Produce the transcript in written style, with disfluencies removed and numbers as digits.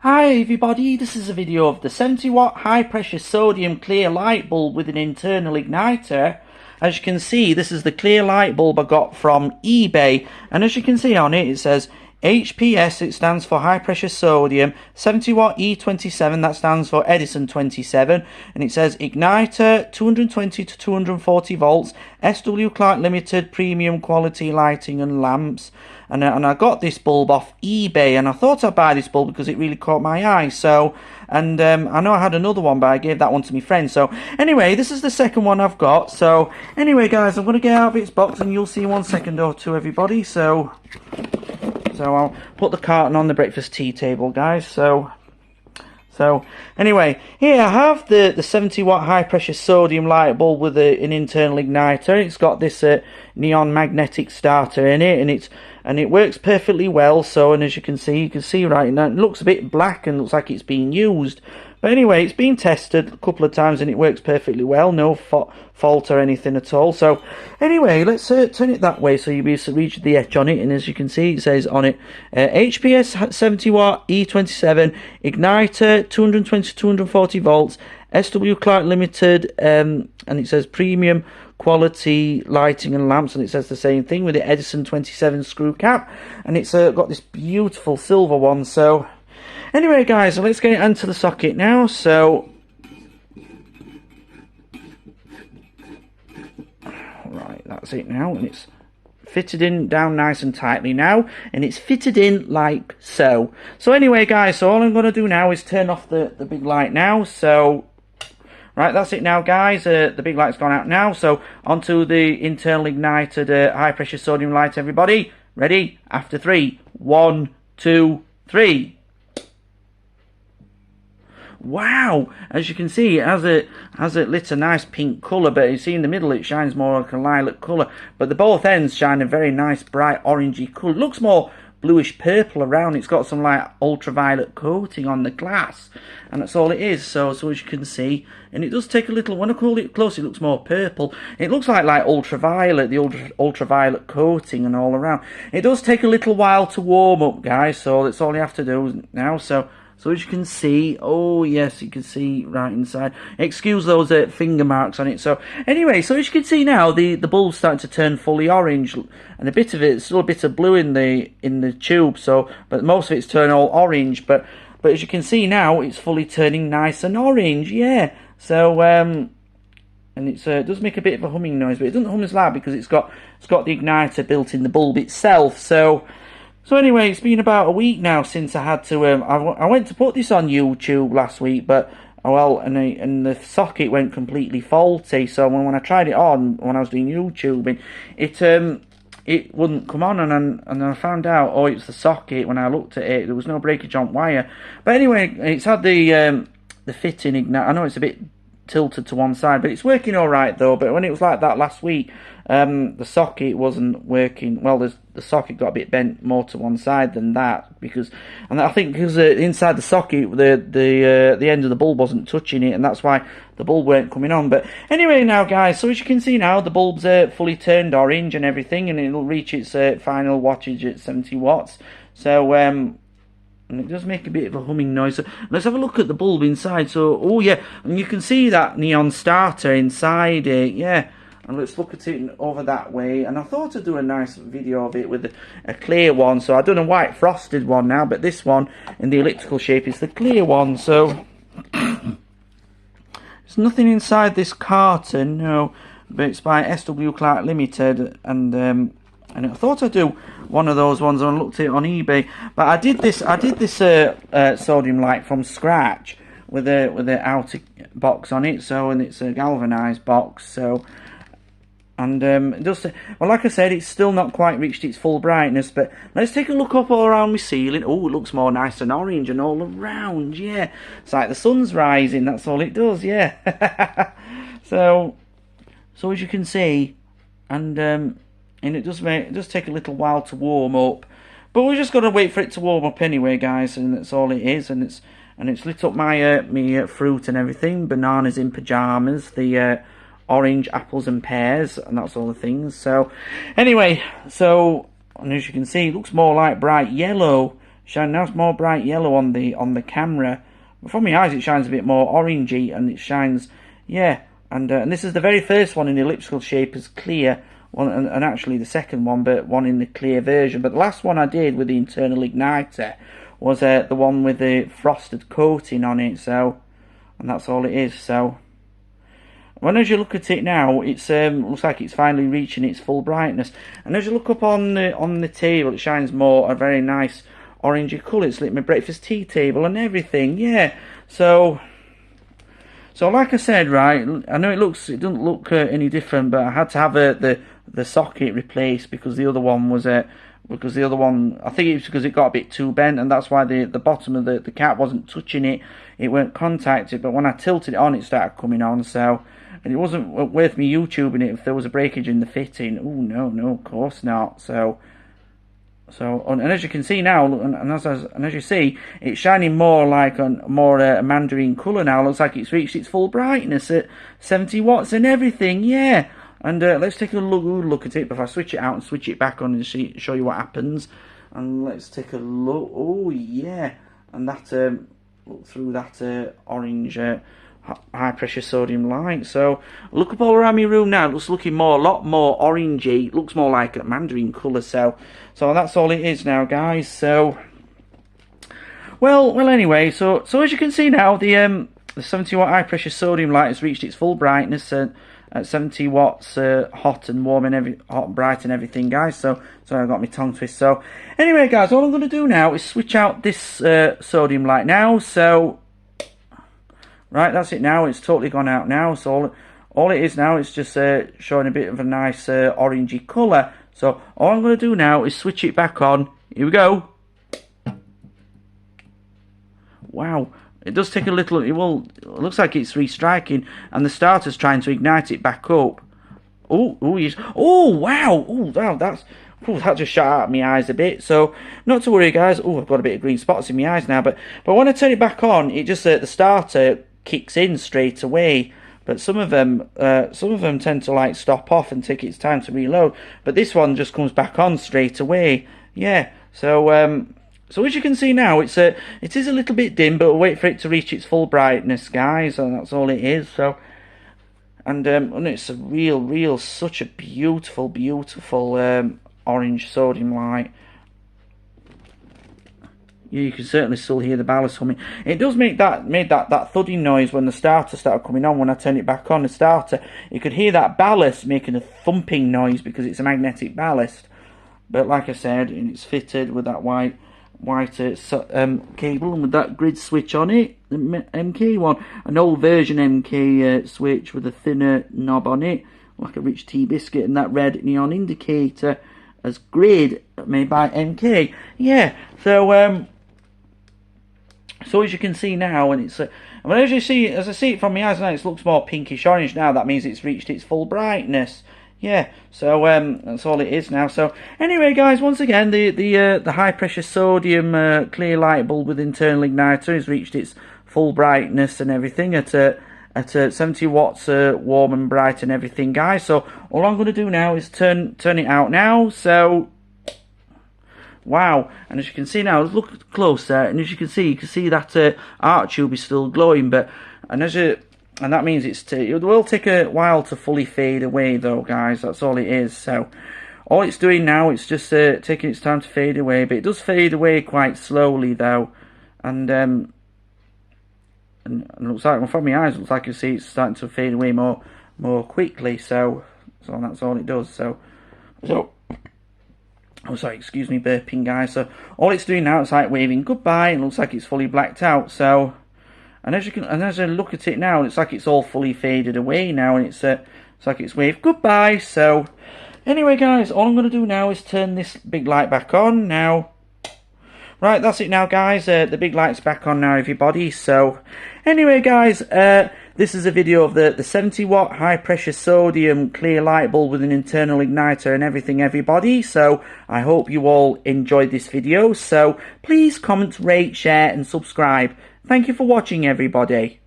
Hi everybody, this is a video of the 70-watt high pressure sodium clear light bulb with an internal igniter. As you can see, this is the clear light bulb I got from eBay, and as you can see on it, it says HPS, it stands for high pressure sodium, 70-watt E27, that stands for Edison 27, and it says igniter 220 to 240 volts, S W Clarke Limited, premium quality lighting and lamps. And I got this bulb off eBay, and I thought I'd buy this bulb because it really caught my eye. So, and I know I had another one, but I gave that one to my friend. So, anyway, this is the second one I've got. So, anyway, guys, I'm going to get out of its box, and you'll see in 1 second or two, everybody. So I'll put the carton on the breakfast tea table, guys. So anyway, here I have the 70-watt high-pressure sodium light bulb with an internal igniter. It's got this neon magnetic starter in it, and it works perfectly well. So, and as you can see right now, it looks a bit black and looks like it's being used. But anyway, it's been tested a couple of times and it works perfectly well. No fault or anything at all. So anyway, let's turn it that way so you'll be able to read the etch on it. And as you can see, it says on it, HPS 70-watt E27, igniter 220 to 240 volts, SW Clarke Limited, and it says premium quality lighting and lamps, and it says the same thing with the Edison 27 screw cap, and it's got this beautiful silver one. So anyway, guys, so let's get it into the socket now. So right, that's it now, and it's fitted in down nice and tightly now, and it's fitted in like so. So anyway, guys, so all I'm going to do now is turn off the big light now. So right, that's it now, guys. The big light's gone out now. So onto the internal ignited high pressure sodium light, everybody. Ready? After 3. 1, 2, 3. Wow! As you can see, it has it lit a nice pink colour, but you see in the middle it shines more like a lilac colour. But the both ends shine a very nice bright orangey colour. It looks more bluish purple around. It's got some like ultraviolet coating on the glass, and that's all it is. So as you can see, and it does take a little, when I hold it close, it looks more purple. It looks like ultraviolet, the ultraviolet coating and all around. It does take a little while to warm up, guys, so that's all you have to do now. So as you can see, oh yes, you can see right inside. Excuse those finger marks on it. So anyway, so as you can see now, the bulb's starting to turn fully orange, and a bit of it's still a bit of blue in the tube. So, but most of it's turned all orange. But as you can see now, it's fully turning nice and orange. Yeah. So and it does make a bit of a humming noise, but it doesn't hum as loud because it's got the igniter built in the bulb itself. So anyway, it's been about a week now since I had to. I went to put this on YouTube last week, but and the socket went completely faulty. So when I tried it on when I was doing YouTubing, it wouldn't come on, and then I found out, oh, it's the socket. When I looked at it, there was no breakage on wire. But anyway, it's had the fitting ignite. I know it's a bit tilted to one side, but it's working all right though. But when it was like that last week, the socket wasn't working well. The socket got a bit bent more to one side than that, and I think because inside the socket the end of the bulb wasn't touching it, and that's why the bulb weren't coming on. But anyway now, guys, so as you can see now, the bulb's fully turned orange and everything, and it'll reach its final wattage at 70 watts. So and it does make a bit of a humming noise. So let's have a look at the bulb inside. So, oh yeah, and you can see that neon starter inside it, yeah. And let's look at it over that way. And I thought I'd do a nice video of it with a clear one. So I've done a white frosted one now, but this one in the elliptical shape is the clear one. So there's nothing inside this carton, no, but it's by SW Clarke Limited, and I thought I'd do one of those ones. I looked at it on eBay, but I did this sodium light from scratch with a outer box on it. So, and it's a galvanized box. So, and it does. Well, like I said, it's still not quite reached its full brightness. But let's take a look up all around my ceiling. Oh, it looks more nice and orange and all around. Yeah, it's like the sun's rising. That's all it does. Yeah. so as you can see, and it does take a little while to warm up, but we're just gonna wait for it to warm up anyway, guys, and that's all it is. And it's lit up my me fruit and everything, bananas in pajamas, the orange apples and pears, and that's all the things. So anyway, and as you can see, it looks more like bright yellow, Shine now it's more bright yellow on the camera. But from my eyes it shines a bit more orangey, and it shines, yeah. And this is the very first one in the elliptical shape as clear one, and actually the second one, but one in the clear version. But the last one I did with the internal igniter was the one with the frosted coating on it. So, and that's all it is. So, when as you look at it now, it's looks like it's finally reaching its full brightness. And as you look up on the table, it shines more a very nice orangey colour. It's like my breakfast tea table and everything. Yeah. So like I said, right, I know it doesn't look any different, but I had to have the socket replaced because the other one was I think it was because it got a bit too bent, and that's why the bottom of the cap wasn't touching it. It weren't contacted, but when I tilted it on, it started coming on. So, and it wasn't worth me YouTubing it if there was a breakage in the fitting. Oh no, of course not. So, and as you can see now, and as you see, it's shining more like a mandarin colour now. Looks like it's reached its full brightness at 70 watts and everything. Yeah. And let's take a look at it before I switch it out and switch it back on and show you what happens. And let's take a look. Oh yeah, and that look through that orange high pressure sodium light. So look up all around my room now. It looks looking a lot more orangey. It looks more like a mandarin colour. So that's all it is now, guys. So well anyway. So as you can see now, the 70 watt high pressure sodium light has reached its full brightness at 70 watts, hot and warm and hot and bright and everything, guys. So I got my tongue twist. So anyway, guys, all I'm going to do now is switch out this sodium light now. So right, that's it now. It's totally gone out now. So all it is now is just showing a bit of a nice orangey colour. So all I'm going to do now is switch it back on. Here we go. Wow. It does take a little, it looks like it's restriking, and the starter's trying to ignite it back up. Oh, wow. That just shot out my eyes a bit. So, not to worry, guys. Oh, I've got a bit of green spots in my eyes now. But when I turn it back on, it just, the starter kicks in straight away. But some of them tend to like stop off and take its time to reload. But this one just comes back on straight away. Yeah. So as you can see now, it is a little bit dim, but we'll wait for it to reach its full brightness, guys, and that's all it is. So, and it's a such a beautiful orange sodium light. Yeah, you can certainly still hear the ballast humming. It does make that thudding noise when the starter started coming on. When I turn it back on, the starter, you could hear that ballast making a thumping noise because it's a magnetic ballast. But like I said, and it's fitted with that white cable and with that grid switch on it, the MK one, an old version MK switch with a thinner knob on it, like a rich tea biscuit, and that red neon indicator as grid made by MK. Yeah, so as you can see now, and it's as I see it from my eyes now, it looks more pinkish orange now. That means it's reached its full brightness. Yeah, so that's all it is now. So anyway, guys, once again, the high pressure sodium clear light bulb with internal igniter has reached its full brightness and everything at 70 watts, warm and bright and everything, guys. So all I'm going to do now is turn it out now. So wow, and as you can see now, look closer, and as you can see that arc tube is still glowing, and that means it will take a while to fully fade away, though, guys. That's all it is. So all it's doing now, it's just taking its time to fade away, but it does fade away quite slowly, though. And it looks like, from my eyes, it looks like you see it's starting to fade away more quickly. So that's all it does. So oh, sorry, excuse me, burping, guys. So all it's doing now is like waving goodbye, and it looks like it's fully blacked out. So. And as I look at it now, it's like it's all fully faded away now, and it's like it's waved goodbye. So, anyway, guys, all I'm going to do now is turn this big light back on now. Right, that's it now, guys. The big light's back on now, everybody. So, anyway, guys, this is a video of the 70 watt high pressure sodium clear light bulb with an internal igniter and everything, everybody. So, I hope you all enjoyed this video. So, please comment, rate, share, and subscribe. Thank you for watching, everybody.